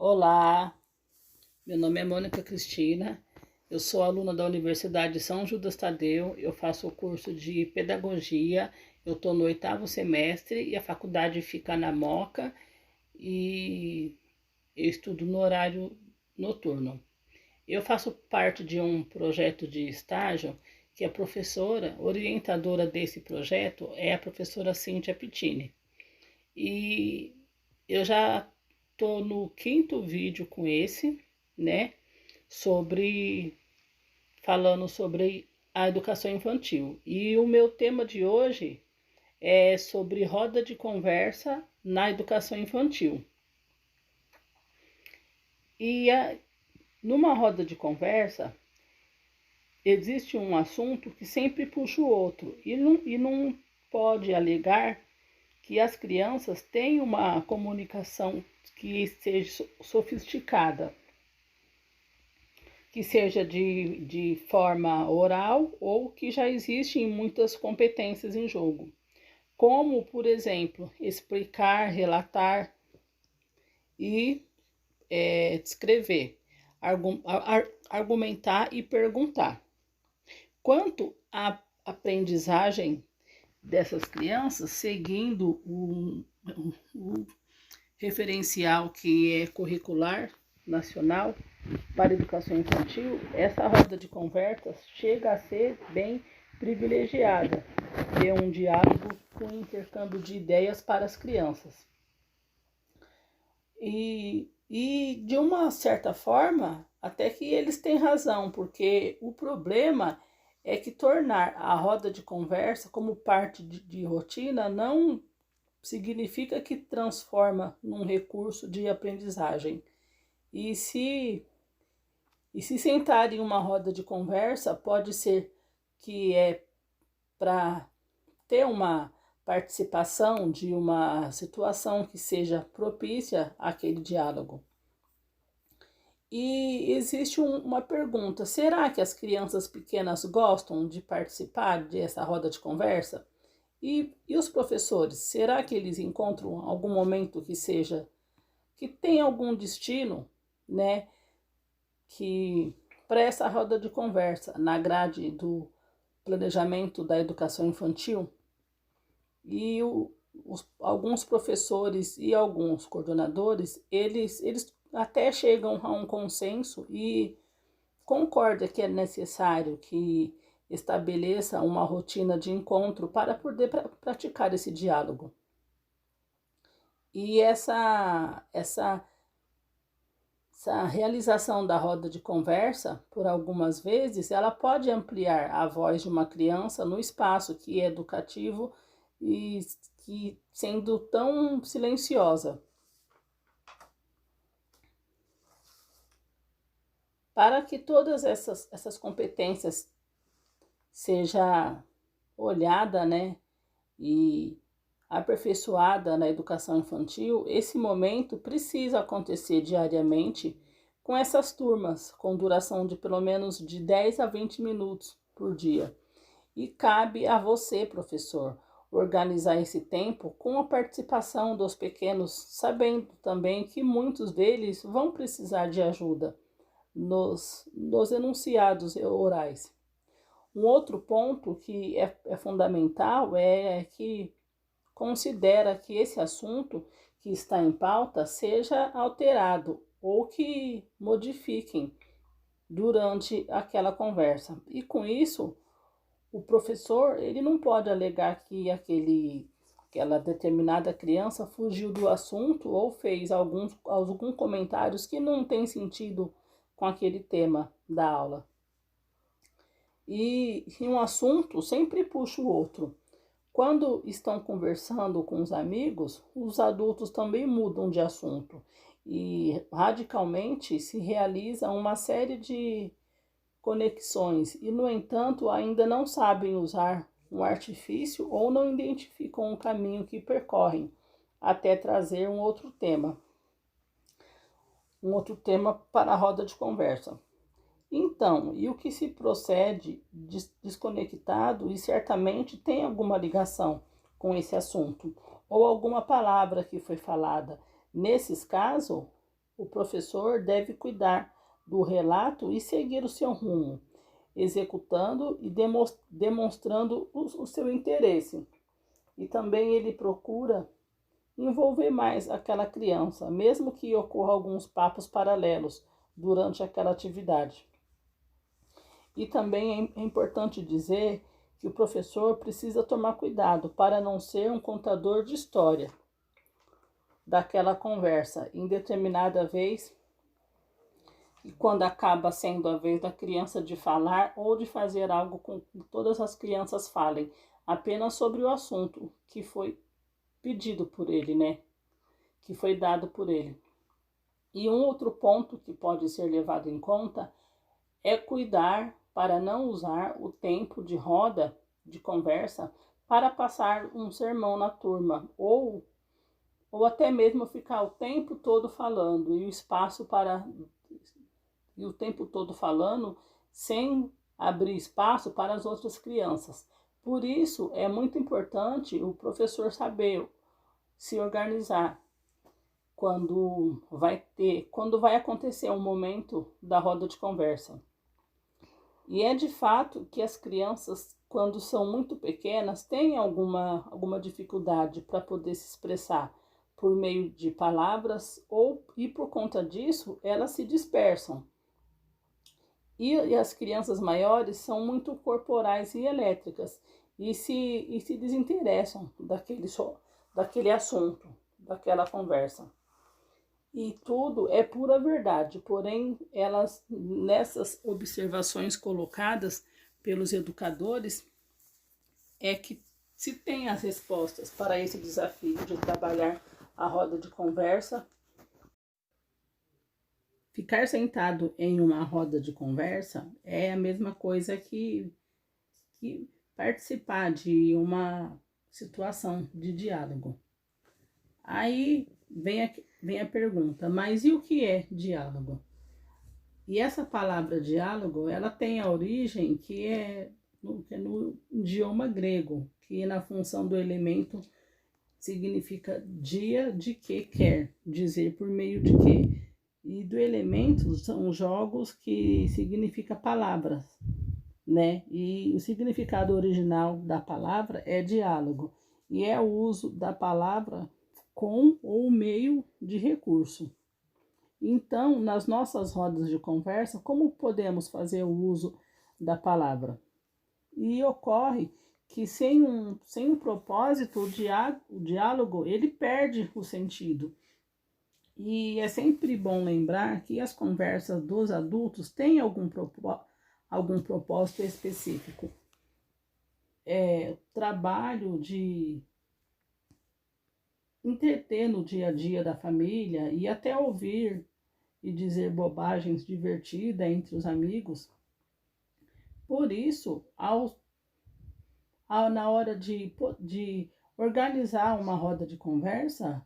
Olá, meu nome é Mônica Cristina, eu sou aluna da Universidade São Judas Tadeu, eu faço o curso de Pedagogia, eu estou no 8º semestre e a faculdade fica na Moca e eu estudo no horário noturno. Eu faço parte de um projeto de estágio que a professora, orientadora desse projeto é a professora Cíntia Pittini. E eu já tô no 5º vídeo com esse, né? Sobre falando sobre a educação infantil. E o meu tema de hoje é sobre roda de conversa na educação infantil. E numa roda de conversa existe um assunto que sempre puxa o outro e não pode alegar que as crianças têm uma comunicação que seja sofisticada, que seja de forma oral ou que já existem muitas competências em jogo, como, por exemplo, explicar, relatar e descrever, argumentar e perguntar. Quanto à aprendizagem dessas crianças, seguindo o referencial que é curricular nacional para a educação infantil, essa roda de conversas chega a ser bem privilegiada, ter um diálogo com intercâmbio de ideias para as crianças. E de uma certa forma, até que eles têm razão, porque o problema é que tornar a roda de conversa como parte de rotina não significa que transforma num recurso de aprendizagem. E se sentar em uma roda de conversa, pode ser que é para ter uma participação de uma situação que seja propícia àquele diálogo. E existe uma pergunta: será que as crianças pequenas gostam de participar dessa roda de conversa? E os professores, será que eles encontram algum momento que tem algum destino, né, que para essa roda de conversa na grade do planejamento da educação infantil? E alguns professores e alguns coordenadores, eles até chegam a um consenso e concordam que é necessário que estabeleça uma rotina de encontro para poder praticar esse diálogo. E essa realização da roda de conversa, por algumas vezes, ela pode ampliar a voz de uma criança no espaço que é educativo e que sendo tão silenciosa. Para que todas essas competências seja olhada, né, e aperfeiçoada na educação infantil, esse momento precisa acontecer diariamente com essas turmas, com duração de pelo menos de 10 a 20 minutos por dia. E cabe a você, professor, organizar esse tempo com a participação dos pequenos, sabendo também que muitos deles vão precisar de ajuda nos enunciados orais. Um outro ponto que é fundamental é que considera que esse assunto que está em pauta seja alterado ou que modifiquem durante aquela conversa. E com isso, o professor ele não pode alegar que aquela determinada criança fugiu do assunto ou fez alguns comentários que não tem sentido com aquele tema da aula. E um assunto sempre puxa o outro. Quando estão conversando com os amigos, os adultos também mudam de assunto e radicalmente se realiza uma série de conexões e, no entanto, ainda não sabem usar um artifício ou não identificam um caminho que percorrem até trazer um outro tema para a roda de conversa. Então, e o que se procede desconectado e certamente tem alguma ligação com esse assunto, ou alguma palavra que foi falada. Nesses casos, o professor deve cuidar do relato e seguir o seu rumo, executando e demonstrando o seu interesse. E também ele procura envolver mais aquela criança, mesmo que ocorra alguns papos paralelos durante aquela atividade. E também é importante dizer que o professor precisa tomar cuidado para não ser um contador de história daquela conversa em determinada vez, e quando acaba sendo a vez da criança de falar ou de fazer algo com que todas as crianças falem, apenas sobre o assunto que foi pedido por ele, né? Que foi dado por ele. E um outro ponto que pode ser levado em conta é cuidar para não usar o tempo de roda de conversa para passar um sermão na turma, ou até mesmo ficar o tempo todo falando e o tempo todo falando sem abrir espaço para as outras crianças. Por isso é muito importante o professor saber se organizar quando vai acontecer um momento da roda de conversa. E é de fato que as crianças, quando são muito pequenas, têm alguma dificuldade para poder se expressar por meio de palavras, e por conta disso elas se dispersam. E as crianças maiores são muito corporais e elétricas e se desinteressam daquele assunto, daquela conversa. E tudo é pura verdade, porém, elas, nessas observações colocadas pelos educadores, é que se tem as respostas para esse desafio de trabalhar a roda de conversa. Ficar sentado em uma roda de conversa é a mesma coisa que participar de uma situação de diálogo. Aí vem a pergunta, mas e o que é diálogo? E essa palavra diálogo, ela tem a origem que é no idioma grego, que na função do elemento significa dia de que quer, dizer por meio de que. E do elemento são jogos que significa palavras, né? E o significado original da palavra é diálogo, e é o uso da palavra com ou meio de recurso. Então, nas nossas rodas de conversa, como podemos fazer o uso da palavra? E ocorre que sem um propósito, o diálogo ele perde o sentido. E é sempre bom lembrar que as conversas dos adultos têm algum propósito específico. Trabalho de entreter no dia a dia da família e até ouvir e dizer bobagens divertidas entre os amigos. Por isso, na hora de organizar uma roda de conversa,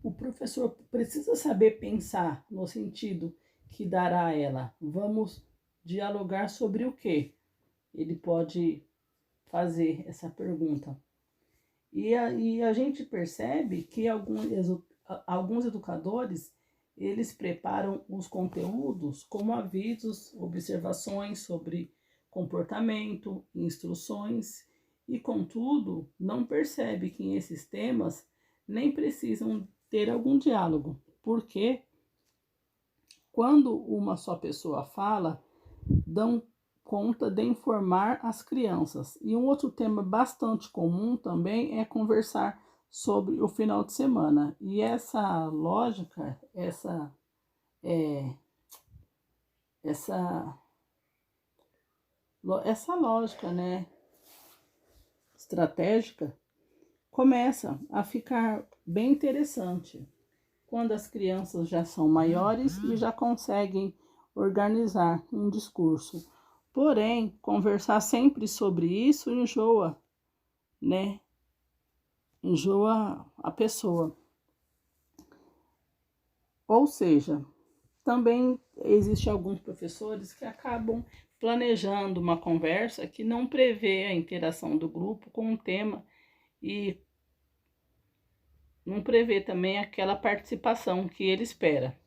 o professor precisa saber pensar no sentido que dará a ela. Vamos dialogar sobre o quê? Ele pode fazer essa pergunta. E a gente percebe que alguns educadores, eles preparam os conteúdos como avisos, observações sobre comportamento, instruções, e contudo não percebe que esses temas nem precisam ter algum diálogo, porque quando uma só pessoa fala, dão conta de informar as crianças. E um outro tema bastante comum também é conversar sobre o final de semana. E essa lógica, essa lógica, né, estratégica, começa a ficar bem interessante quando as crianças já são maiores e já conseguem organizar um discurso. Porém, conversar sempre sobre isso enjoa, né? Enjoa a pessoa. Ou seja, também existem alguns professores que acabam planejando uma conversa que não prevê a interação do grupo com o tema e não prevê também aquela participação que ele espera.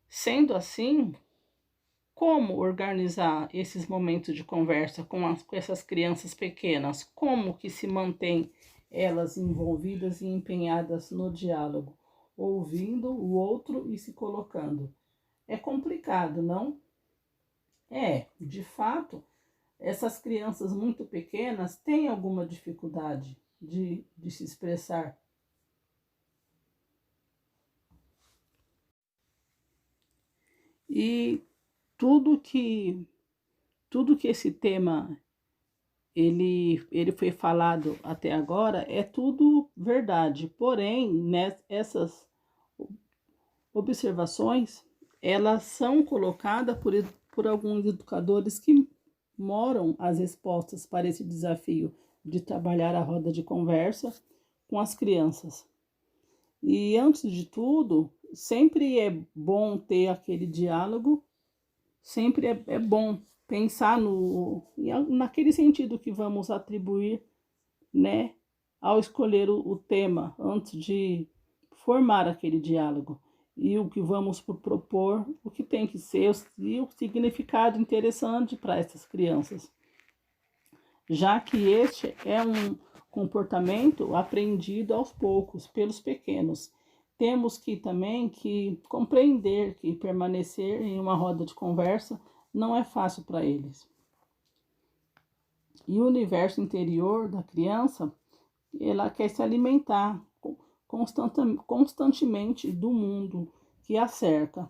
Sendo assim, como organizar esses momentos de conversa com essas crianças pequenas? Como que se mantém elas envolvidas e empenhadas no diálogo, ouvindo o outro e se colocando? É complicado, não? De fato, essas crianças muito pequenas têm alguma dificuldade de se expressar. E tudo que, tudo que esse tema ele foi falado até agora é tudo verdade. Porém, né, essas observações elas são colocadas por alguns educadores que moram as respostas para esse desafio de trabalhar a roda de conversa com as crianças. E antes de tudo, sempre é bom ter aquele diálogo, sempre é bom pensar naquele sentido que vamos atribuir, né, ao escolher o tema, antes de formar aquele diálogo. E o que vamos propor, o que tem que ser e o significado interessante para essas crianças, já que este é um comportamento aprendido aos poucos pelos pequenos. Temos que também que compreender que permanecer em uma roda de conversa não é fácil para eles. E o universo interior da criança, ela quer se alimentar constantemente do mundo que a cerca.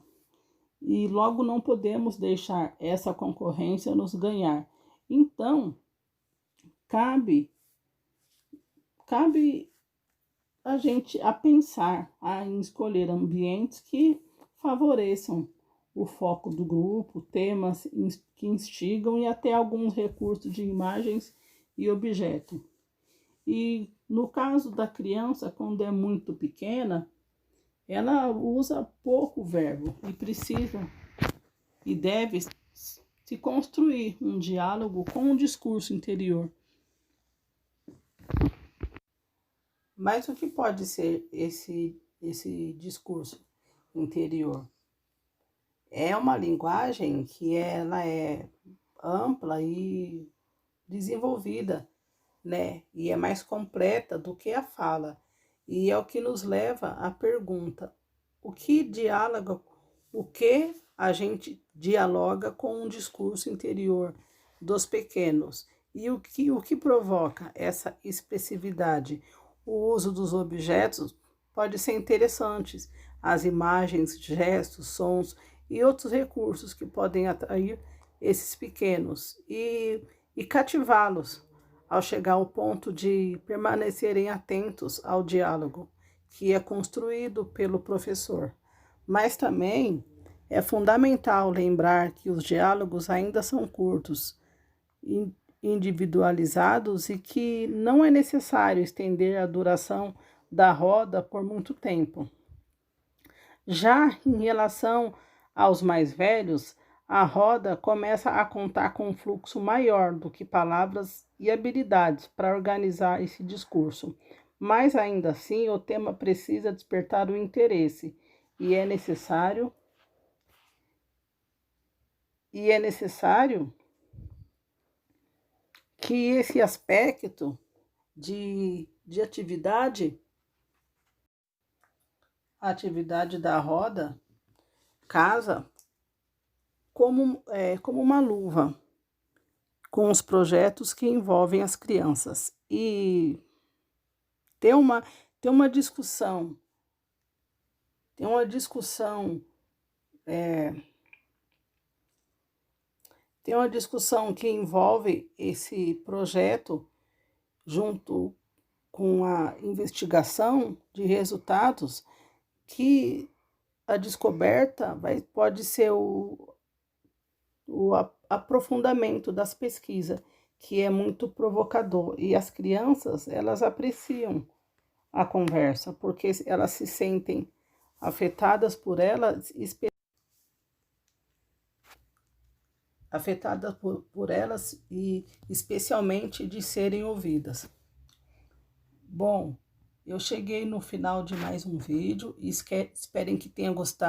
E logo não podemos deixar essa concorrência nos ganhar. Então, cabe a gente a pensar em escolher ambientes que favoreçam o foco do grupo, temas que instigam e até alguns recursos de imagens e objeto. E no caso da criança, quando é muito pequena, ela usa pouco verbo e precisa e deve se construir um diálogo com o discurso interior. Mas o que pode ser esse discurso interior? É uma linguagem que ela é ampla e desenvolvida, né? E é mais completa do que a fala. E é o que nos leva à pergunta: o que dialoga, o que a gente dialoga com um discurso interior dos pequenos? E o que provoca essa expressividade? O uso dos objetos pode ser interessante, as imagens, gestos, sons e outros recursos que podem atrair esses pequenos e cativá-los ao chegar ao ponto de permanecerem atentos ao diálogo que é construído pelo professor. Mas também é fundamental lembrar que os diálogos ainda são curtos, individualizados e que não é necessário estender a duração da roda por muito tempo. Já em relação aos mais velhos, a roda começa a contar com um fluxo maior do que palavras e habilidades para organizar esse discurso. Mas ainda assim, o tema precisa despertar o interesse e é necessário que esse aspecto de atividade da roda casa como uma luva com os projetos que envolvem as crianças. E ter uma discussão, é, tem uma discussão que envolve esse projeto junto com a investigação de resultados, que a descoberta pode ser o aprofundamento das pesquisas, que é muito provocador. E as crianças, elas apreciam a conversa, porque elas se sentem afetadas por elas, por elas e especialmente de serem ouvidas. Bom, eu cheguei no final de mais um vídeo e esperem que tenha gostado.